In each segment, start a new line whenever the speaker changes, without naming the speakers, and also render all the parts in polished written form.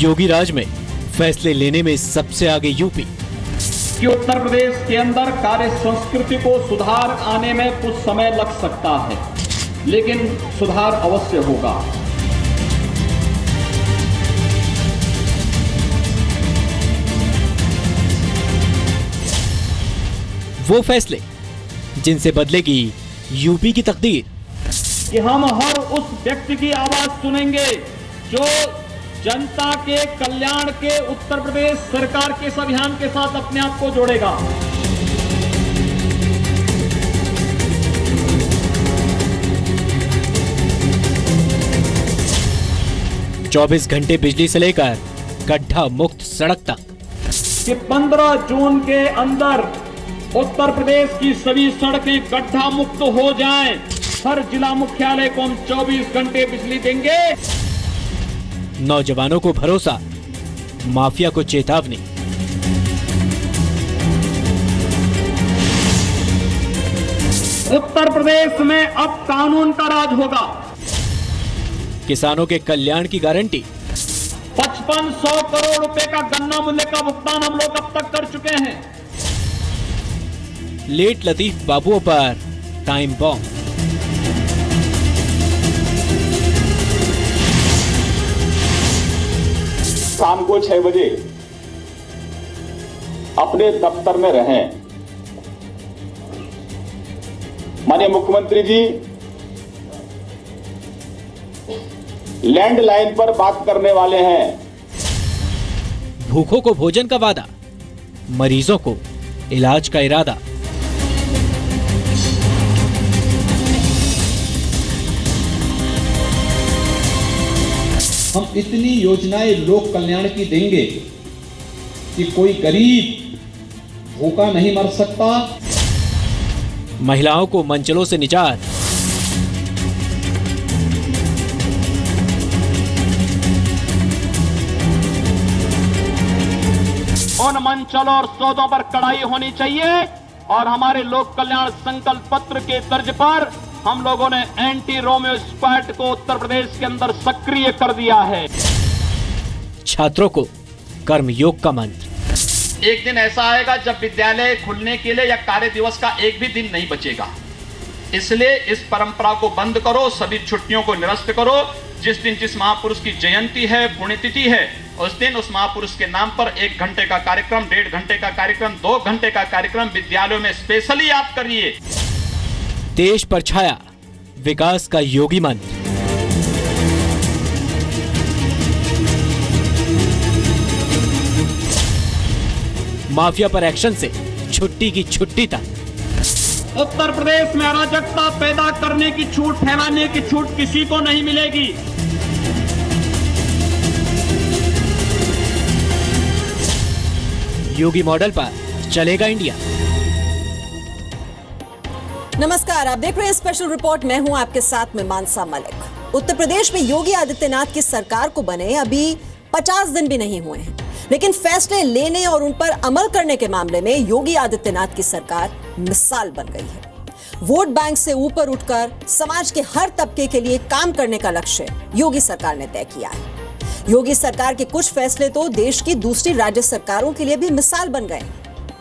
योगी राज में फैसले लेने में सबसे आगे यूपी।
कि उत्तर प्रदेश के अंदर कार्य संस्कृति को सुधार आने में कुछ समय लग सकता है, लेकिन सुधार अवश्य होगा।
वो फैसले जिनसे बदलेगी यूपी की तकदीर।
कि हम हर उस व्यक्ति की आवाज सुनेंगे जो जनता के कल्याण के उत्तर प्रदेश सरकार के इस अभियान के साथ अपने आप को जोड़ेगा।
चौबीस घंटे बिजली से लेकर गड्ढा मुक्त सड़क तक।
कि 15 जून के अंदर उत्तर प्रदेश की सभी सड़कें गड्ढा मुक्त हो जाएं। हर जिला मुख्यालय को हम 24 घंटे बिजली देंगे।
नौजवानों को भरोसा, माफिया को चेतावनी।
उत्तर प्रदेश में अब कानून का राज होगा।
किसानों के कल्याण की गारंटी।
5500 करोड़ रुपए का गन्ना मूल्य का भुगतान हम लोग अब तक कर चुके हैं।
लेट लतीफ बाबुओं पर टाइम बॉम्ब।
शाम को 6 बजे अपने दफ्तर में रहें। माननीय मुख्यमंत्री जी लैंडलाइन पर बात करने वाले हैं।
भूखों को भोजन का वादा, मरीजों को इलाज का इरादा।
हम इतनी योजनाएं लोक कल्याण की देंगे कि कोई गरीब भूखा नहीं मर सकता।
महिलाओं को मंचलों से निजात।
उन मंचलों और सौदों पर कड़ाई होनी चाहिए और हमारे लोक कल्याण संकल्प पत्र के तर्ज पर हम लोगों ने एंटी रोमियो स्क्वाड को उत्तर प्रदेश के अंदर सक्रिय कर दिया है।
छात्रों को कर्मयोग का मंत्र।
एक दिन ऐसा आएगा जब विद्यालय खुलने के लिए या कार्य दिवस का एक भी दिन नहीं बचेगा। इसलिए इस परंपरा को बंद करो, सभी छुट्टियों को निरस्त करो। जिस दिन जिस महापुरुष की जयंती है, पुण्यतिथि है, उस दिन उस महापुरुष के नाम पर 1 घंटे का कार्यक्रम, 1.5 घंटे का कार्यक्रम, 2 घंटे का कार्यक्रम विद्यालयों में स्पेशली आप करिए।
देश पर छाया विकास का योगी मंत्र। माफिया पर एक्शन से छुट्टी की छुट्टी तक।
उत्तर प्रदेश में अराजकता पैदा करने की छूट, फैलाने की छूट किसी को नहीं मिलेगी।
योगी मॉडल पर चलेगा इंडिया।
नमस्कार, आप देख रहे हैं स्पेशल रिपोर्ट। मैं हूं आपके साथ में मानसा मलिक। उत्तर प्रदेश में योगी आदित्यनाथ की सरकार को बने अभी 50 दिन भी नहीं हुए हैं, लेकिन फैसले लेने और उन पर अमल करने के मामले में योगी आदित्यनाथ की सरकार मिसाल बन गई है। वोट बैंक से ऊपर उठकर समाज के हर तबके के लिए काम करने का लक्ष्य योगी सरकार ने तय किया है। योगी सरकार के कुछ फैसले तो देश की दूसरी राज्य सरकारों के लिए भी मिसाल बन गए।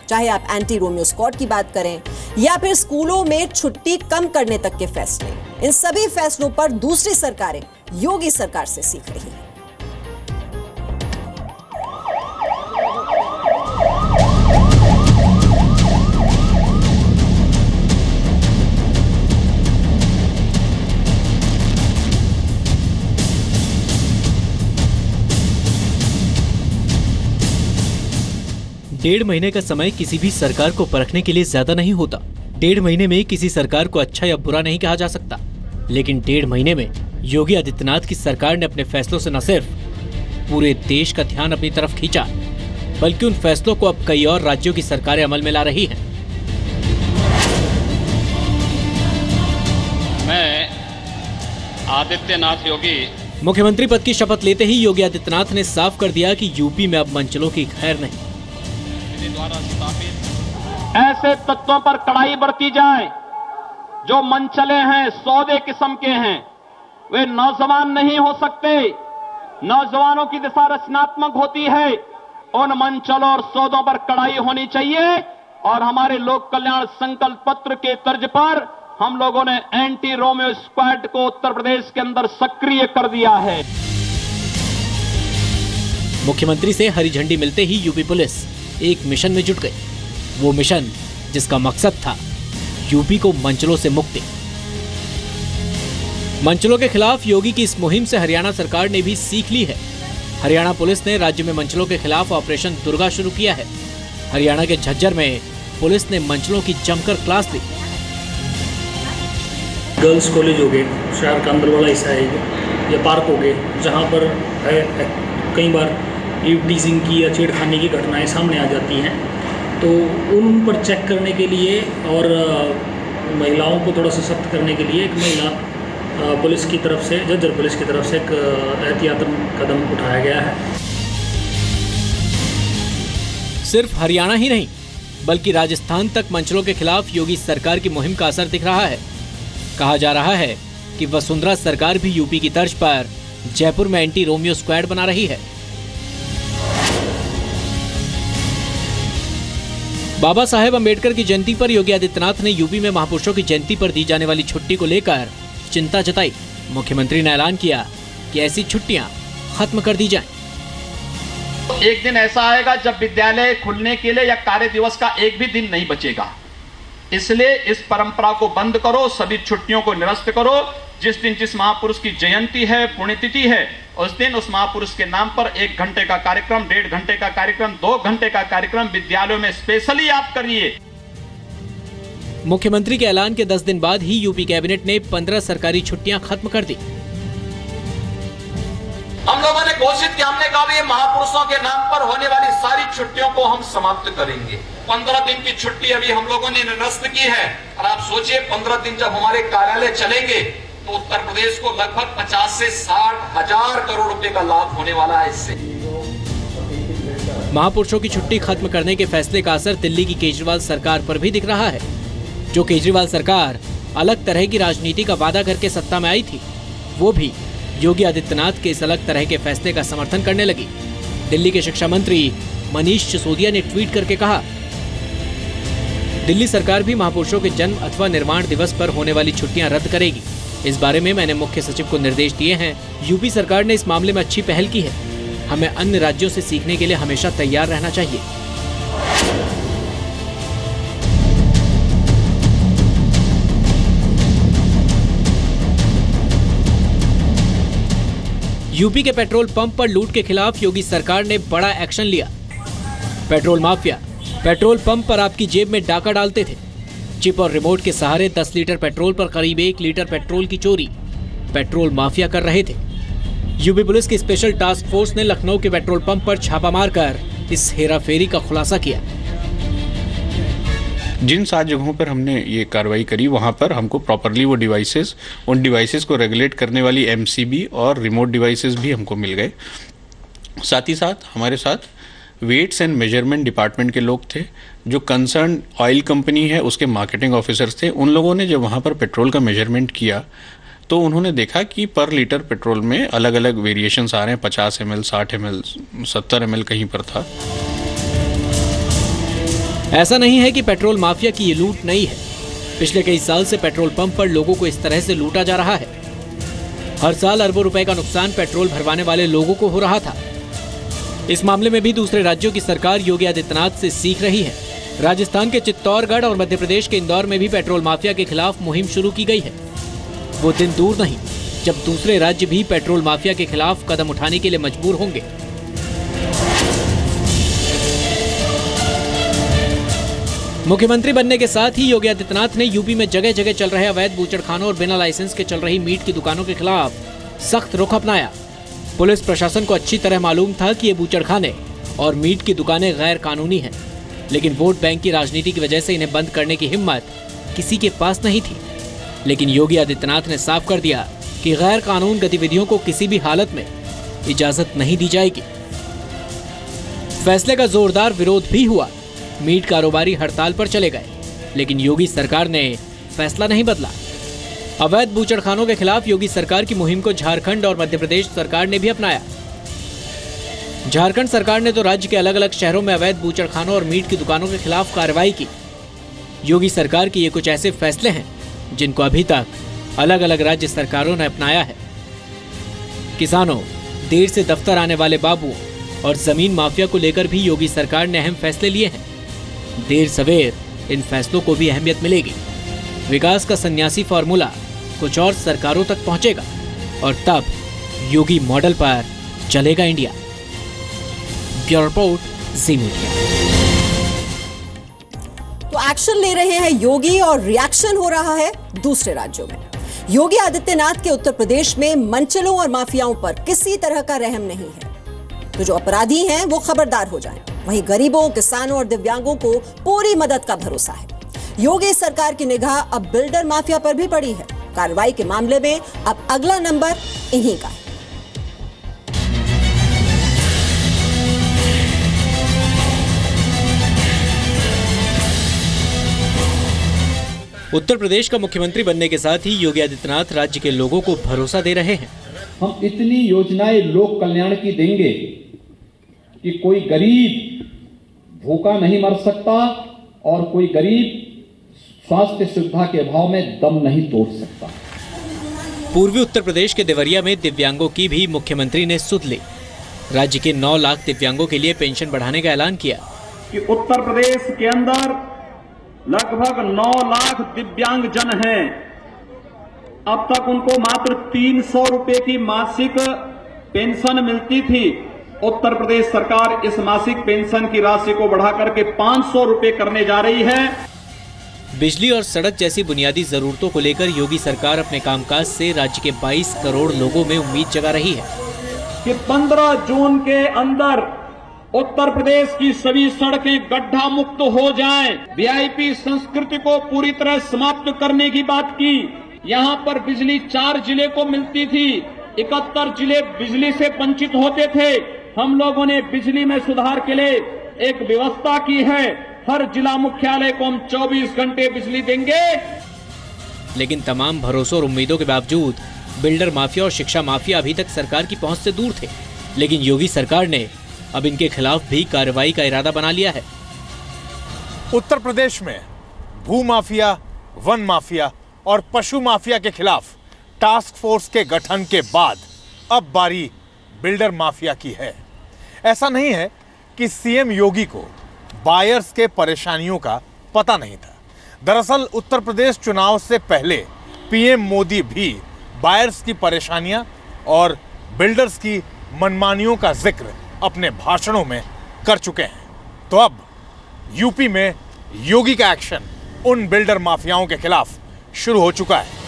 चाहे आप एंटी रोमियो स्क्वाड की बात करें या फिर स्कूलों में छुट्टी कम करने तक के फैसले, इन सभी फैसलों पर दूसरी सरकारें योगी सरकार से सीख रही हैं।
डेढ़ महीने का समय किसी भी सरकार को परखने के लिए ज्यादा नहीं होता। 1.5 महीने में किसी सरकार को अच्छा या बुरा नहीं कहा जा सकता, लेकिन 1.5 महीने में योगी आदित्यनाथ की सरकार ने अपने फैसलों से न सिर्फ पूरे देश का ध्यान अपनी तरफ खींचा, बल्कि उन फैसलों को अब कई और राज्यों की सरकारें अमल में ला रही हैं।
मैं आदित्यनाथ योगी
मुख्यमंत्री पद की शपथ लेते ही योगी आदित्यनाथ ने साफ कर दिया कि यूपी में अब मंचलों की खैर नहीं।
द्वारा स्थापित
ऐसे तत्वों पर कड़ाई बरती जाए जो मंचले हैं, सौदे किस्म के हैं। वे नौजवान नहीं हो सकते, नौजवानों की दिशा रचनात्मक होती है। उन मंचलों और सौदों पर कड़ाई होनी चाहिए और हमारे लोक कल्याण संकल्प पत्र के तर्ज पर हम लोगों ने एंटी रोमियो स्क्वाड को उत्तर प्रदेश के अंदर सक्रिय कर दिया है।
मुख्यमंत्री से हरी झंडी मिलते ही यूपी पुलिस एक मिशन में जुट गई। वो मिशन जिसका मकसद था यूपी को मंचलों से मुक्ति। मंचलों के खिलाफ योगी की इस मुहिम से हरियाणा सरकार ने भी सीख ली है। हरियाणा पुलिस ने राज्य में मंचलों के खिलाफ ऑपरेशन दुर्गा शुरू किया है। हरियाणा के झज्जर में पुलिस ने मंचलों की जमकर क्लास ली।
गर्ल्स कॉलेज हो गए, शहर का अंदर वाला हिस्सा है या पार्क हो गए, जहाँ पर कई बार ईव टीजिंग की या छेड़खानी की घटनाएं सामने आ जाती हैं, तो उन पर चेक करने के लिए और महिलाओं को थोड़ा सा सख्त करने के लिए एक महिला पुलिस की तरफ से, झज्जर पुलिस की तरफ से एक एहतियातन कदम उठाया गया है।
सिर्फ हरियाणा ही नहीं बल्कि राजस्थान तक मंचलों के खिलाफ योगी सरकार की मुहिम का असर दिख रहा है। कहा जा रहा है कि वसुंधरा सरकार भी यूपी की तर्ज पर जयपुर में एंटी रोमियो स्क्वाड बना रही है। बाबा साहेब अंबेडकर की जयंती पर योगी आदित्यनाथ ने यूपी में महापुरुषों की जयंती पर दी जाने वाली छुट्टी को लेकर चिंता जताई। मुख्यमंत्री ने ऐलान किया कि ऐसी छुट्टियां खत्म कर दी जाएं।
एक दिन ऐसा आएगा जब विद्यालय खुलने के लिए या कार्य दिवस का एक भी दिन नहीं बचेगा। इसलिए इस परंपरा को बंद करो, सभी छुट्टियों को निरस्त करो। जिस दिन जिस महापुरुष की जयंती है, पुण्यतिथि है, उस दिन उस महापुरुष के नाम पर 1 घंटे का कार्यक्रम, 1.5 घंटे का कार्यक्रम, 2 घंटे का कार्यक्रम विद्यालयों में स्पेशली आप करिए।
मुख्यमंत्री के ऐलान के 10 दिन बाद ही यूपी कैबिनेट ने 15 सरकारी छुट्टियां खत्म कर दी।
हम लोगों ने घोषित किया, हमने कहा ये महापुरुषों के नाम पर होने वाली सारी छुट्टियों को हम समाप्त करेंगे। 15 दिन की छुट्टी अभी हम लोगों ने निरस्त की है और आप सोचिए 15 दिन जब हमारे कार्यालय चलेंगे तो उत्तर प्रदेश को लगभग 50 से 60 हजार करोड़ रुपए का लाभ होने वाला है। इससे
महापुरुषों की छुट्टी खत्म करने के फैसले का असर दिल्ली की केजरीवाल सरकार पर भी दिख रहा है। जो केजरीवाल सरकार अलग तरह की राजनीति का वादा करके सत्ता में आई थी, वो भी योगी आदित्यनाथ के इस अलग तरह के फैसले का समर्थन करने लगी। दिल्ली के शिक्षा मंत्री मनीष सिसोदिया ने ट्वीट करके कहा, दिल्ली सरकार भी महापुरुषों के जन्म अथवा निर्वाण दिवस पर होने वाली छुट्टियां रद्द करेगी। इस बारे में मैंने मुख्य सचिव को निर्देश दिए हैं। यूपी सरकार ने इस मामले में अच्छी पहल की है। हमें अन्य राज्यों से सीखने के लिए हमेशा तैयार रहना चाहिए। यूपी के पेट्रोल पंप पर लूट के खिलाफ योगी सरकार ने बड़ा एक्शन लिया। पेट्रोल माफिया पेट्रोल पंप पर आपकी जेब में डाका डालते थे। चिप और रिमोट के सहारे 10 लीटर पेट्रोल पर करीब 1 लीटर पेट्रोल की चोरी पेट्रोल माफिया कर रहे थे। यूपी पुलिस की स्पेशल टास्क फोर्स ने लखनऊ के पेट्रोल पंप पर छापा मारकर इस हेराफेरी का खुलासा किया।
जिन 7 जगहों पर हमने ये कार्रवाई करी, वहाँ पर हमको प्रॉपरली वो उन डिवाइसेस को रेगुलेट करने वाली MCB और रिमोट डिवाइसेस भी हमको मिल गए। साथ ही साथ हमारे साथ वेट्स एंड मेजरमेंट डिपार्टमेंट के लोग थे, जो कंसर्न ऑयल कंपनी है उसके मार्केटिंग ऑफिसर्स थे। उन लोगों ने जब वहाँ पर पेट्रोल का मेजरमेंट किया तो उन्होंने देखा कि पर लीटर पेट्रोल में अलग अलग वेरिएशंस आ रहे हैं। 50 ml, 60 ml, 70 ml कहीं पर था।
ऐसा नहीं है कि पेट्रोल माफिया की ये लूट नहीं है। पिछले कई साल से पेट्रोल पंप पर लोगों को इस तरह से लूटा जा रहा है। हर साल अरबों रुपए का नुकसान पेट्रोल भरवाने वाले लोगों को हो रहा था। इस मामले में भी दूसरे राज्यों की सरकार योगी आदित्यनाथ से सीख रही है। राजस्थान के चित्तौड़गढ़ और मध्य प्रदेश के इंदौर में भी पेट्रोल माफिया के खिलाफ मुहिम शुरू की गई है। वो दिन दूर नहीं जब दूसरे राज्य भी पेट्रोल माफिया के खिलाफ कदम उठाने के लिए मजबूर होंगे। मुख्यमंत्री बनने के साथ ही योगी आदित्यनाथ ने यूपी में जगह जगह चल रहे अवैध बूचड़खानों और बिना लाइसेंस के चल रही मीट की दुकानों के खिलाफ सख्त रुख अपनाया। पुलिस प्रशासन को अच्छी तरह मालूम था कि ये बूचड़खाने और मीट की दुकानें गैर कानूनी हैं, लेकिन वोट बैंक की राजनीति की वजह से इन्हें बंद करने की हिम्मत किसी के पास नहीं थी। लेकिन योगी आदित्यनाथ ने साफ कर दिया कि गैर कानून गतिविधियों को किसी भी हालत में इजाजत नहीं दी जाएगी। फैसले का जोरदार विरोध भी हुआ। मीट कारोबारी हड़ताल पर चले गए, लेकिन योगी सरकार ने फैसला नहीं बदला। अवैध बूचड़खानों के खिलाफ योगी सरकार की मुहिम को झारखंड और मध्य प्रदेश सरकार ने भी अपनाया। झारखंड सरकार ने तो राज्य के अलग अलग शहरों में अवैध बूचड़खानों और मीट की दुकानों के खिलाफ कार्रवाई की। योगी सरकार के ये कुछ ऐसे फैसले हैं जिनको अभी तक अलग अलग राज्य सरकारों ने अपनाया है। किसानों, देर से दफ्तर आने वाले बाबुओं और जमीन माफिया को लेकर भी योगी सरकार ने अहम फैसले लिए हैं। देर सवेर इन फैसलों को भी अहमियत मिलेगी। विकास का सन्यासी फॉर्मूला कुछ और सरकारों तक पहुंचेगा और तब योगी मॉडल पर चलेगा इंडिया। ब्यूरो रिपोर्ट, जी मीडिया।
तो एक्शन ले रहे हैं योगी और रिएक्शन हो रहा है दूसरे राज्यों में। योगी आदित्यनाथ के उत्तर प्रदेश में मंचलों और माफियाओं पर किसी तरह का रहम नहीं है, तो जो अपराधी हैं वो खबरदार हो जाएं। वहीं गरीबों, किसानों और दिव्यांगों को पूरी मदद का भरोसा है। योगी सरकार की निगाह अब बिल्डर माफिया पर भी पड़ी है। कार्रवाई के मामले में अब अगला नंबर इन्हीं का है।
उत्तर प्रदेश का मुख्यमंत्री बनने के साथ ही योगी आदित्यनाथ राज्य के लोगों को भरोसा दे रहे हैं।
हम इतनी योजनाएं लोक कल्याण की देंगे कि कोई गरीब भूखा नहीं मर सकता और कोई गरीब स्वास्थ्य सुविधा के अभाव में दम नहीं तोड़ सकता।
पूर्वी उत्तर प्रदेश के देवरिया में दिव्यांगों की भी मुख्यमंत्री ने सुध ली। राज्य के 9 लाख दिव्यांगों के लिए पेंशन बढ़ाने का ऐलान किया
कि उत्तर प्रदेश के अंदर लगभग 9 लाख दिव्यांग जन हैं। अब तक उनको मात्र 300 रुपए की मासिक पेंशन मिलती थी। उत्तर प्रदेश सरकार इस मासिक पेंशन की राशि को बढ़ाकर के 500 रुपए करने जा रही है।
बिजली और सड़क जैसी बुनियादी जरूरतों को लेकर योगी सरकार अपने कामकाज से राज्य के 22 करोड़ लोगों में उम्मीद जगा रही है
कि 15 जून के अंदर उत्तर प्रदेश की सभी सड़कें गड्ढा मुक्त हो जाएं। वीआईपी संस्कृति को पूरी तरह समाप्त करने की बात की। यहां पर बिजली 4 जिले को मिलती थी, 71 जिले बिजली से वंचित होते थे। हम लोगों ने बिजली में सुधार के लिए एक व्यवस्था की है। हर जिला मुख्यालय को हम 24 घंटे बिजली देंगे।
लेकिन तमाम भरोसों और उम्मीदों के बावजूद बिल्डर माफिया और शिक्षा माफिया अभी तक सरकार की पहुंच से दूर थे। लेकिन योगी सरकार ने अब इनके खिलाफ भी कार्रवाई का इरादा बना लिया है।
उत्तर प्रदेश में भू माफिया, वन माफिया और पशु माफिया के खिलाफ टास्क फोर्स के गठन के बाद अब बारी बिल्डर माफिया की है। ऐसा नहीं है कि सीएम योगी को बायर्स के परेशानियों का पता नहीं था। दरअसल उत्तर प्रदेश चुनाव से पहले पीएम मोदी भी बायर्स की परेशानियां और बिल्डर्स की मनमानियों का जिक्र अपने भाषणों में कर चुके हैं। तो अब यूपी में योगी का एक्शन उन बिल्डर माफियाओं के खिलाफ शुरू हो चुका है।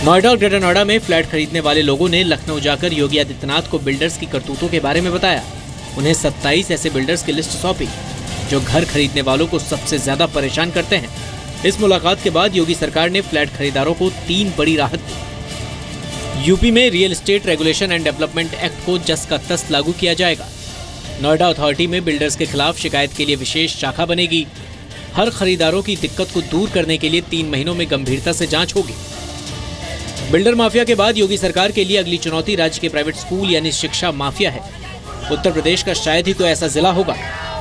नोएडा और ग्रेटर नोएडा में फ्लैट खरीदने वाले लोगों ने लखनऊ जाकर योगी आदित्यनाथ को बिल्डर्स की करतूतों के बारे में बताया। उन्हें 27 ऐसे बिल्डर्स की लिस्ट सौंपी जो घर खरीदने वालों को सबसे ज्यादा परेशान करते हैं। इस मुलाकात के बाद योगी सरकार ने फ्लैट खरीदारों को 3 बड़ी राहत दी। यूपी में real estate regulation and development act को जस का तस लागू किया जाएगा। नोएडा अथॉरिटी में बिल्डर्स के खिलाफ शिकायत के लिए विशेष शाखा बनेगी। हर खरीदारों की दिक्कत को दूर करने के लिए 3 महीनों में गंभीरता से जांच होगी। बिल्डर माफिया के बाद योगी सरकार के लिए अगली चुनौती राज्य के प्राइवेट स्कूल यानी शिक्षा माफिया है। उत्तर प्रदेश का शायद ही कोई ऐसा जिला होगा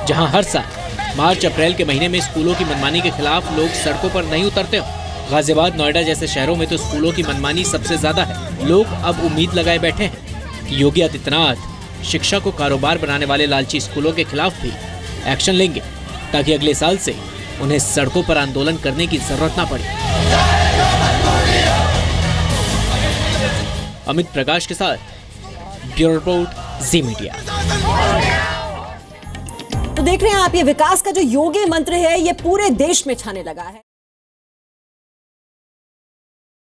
जहां हर साल मार्च अप्रैल के महीने में स्कूलों की मनमानी के खिलाफ लोग सड़कों पर नहीं उतरते हो। गाजियाबाद, नोएडा जैसे शहरों में तो स्कूलों की मनमानी सबसे ज्यादा है। लोग अब उम्मीद लगाए बैठे हैं कि योगी आदित्यनाथ शिक्षा को कारोबार बनाने वाले लालची स्कूलों के खिलाफ भी एक्शन लेंगे ताकि अगले साल से उन्हें सड़कों पर आंदोलन करने की जरूरत ना पड़े। अमित प्रकाश के साथ ब्यूरो रिपोर्ट, जी मीडिया।
तो देख रहे हैं आप, ये विकास का जो योगी मंत्र है ये पूरे देश में छाने लगा है।